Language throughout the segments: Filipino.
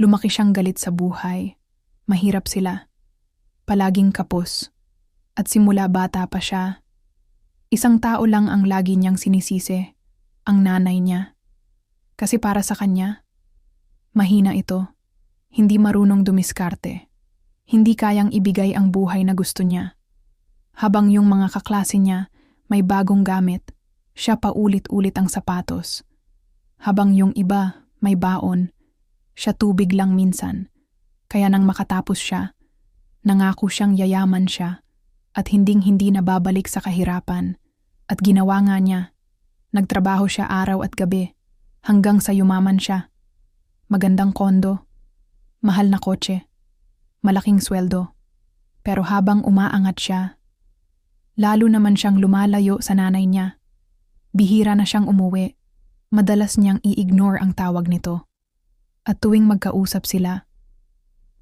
Lumaki siyang galit sa buhay. Mahirap sila. Palaging kapos. At simula bata pa siya, isang tao lang ang lagi niyang sinisisi, ang nanay niya. Kasi para sa kanya, mahina ito. Hindi marunong dumiskarte. Hindi kayang ibigay ang buhay na gusto niya. Habang yung mga kaklase niya may bagong gamit, siya paulit-ulit ang sapatos. Habang yung iba may baon, siya tubig lang minsan. Kaya nang makatapos siya, nangako siyang yayaman siya at hinding-hindi na babalik sa kahirapan. At ginawa nga niya. Nagtrabaho siya araw at gabi hanggang sa yumaman siya. Magandang kondo, mahal na kotse, malaking sweldo. Pero habang umaangat siya, lalo naman siyang lumalayo sa nanay niya. Bihira na siyang umuwi. Madalas niyang i-ignore ang tawag nito. At tuwing magkausap sila,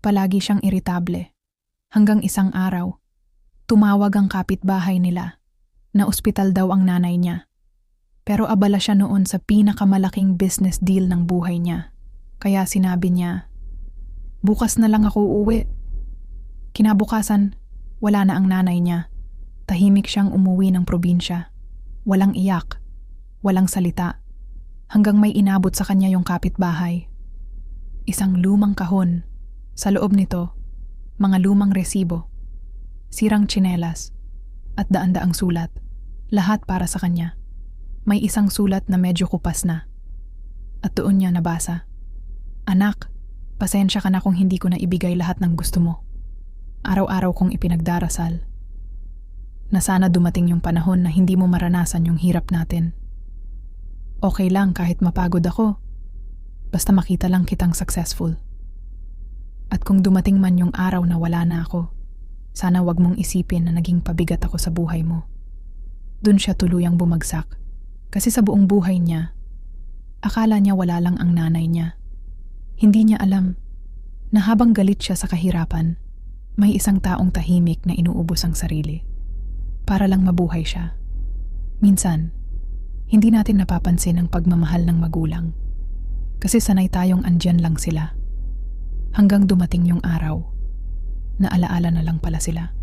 palagi siyang iritable. Hanggang isang araw, tumawag ang kapitbahay nila na ospital daw ang nanay niya. Pero abala siya noon sa pinakamalaking business deal ng buhay niya. Kaya sinabi niya, "Bukas na lang ako uuwi." Kinabukasan, wala na ang nanay niya. Tahimik siyang umuwi ng probinsya. Walang iyak, walang salita. Hanggang may inabot sa kanya yung kapitbahay. Isang lumang kahon. Sa loob nito, mga lumang resibo, sirang tsinelas, at daan-daang sulat. Lahat para sa kanya. May isang sulat na medyo kupas na. At doon niya nabasa, "Anak, pasensya ka na kung hindi ko na ibigay lahat ng gusto mo. Araw-araw kong ipinagdarasal na sana dumating yung panahon na hindi mo maranasan yung hirap natin. Okay lang kahit mapagod ako. Basta makita lang kitang successful. At kung dumating man yung araw na wala na ako, sana wag mong isipin na naging pabigat ako sa buhay mo." Dun siya tuluyang bumagsak. Kasi sa buong buhay niya, akala niya wala lang ang nanay niya. Hindi niya alam na habang galit siya sa kahirapan, may isang taong tahimik na inuubos ang sarili para lang mabuhay siya. Minsan, hindi natin napapansin ang pagmamahal ng magulang kasi sanay tayong andyan lang sila hanggang dumating yung araw na alaala na lang pala sila.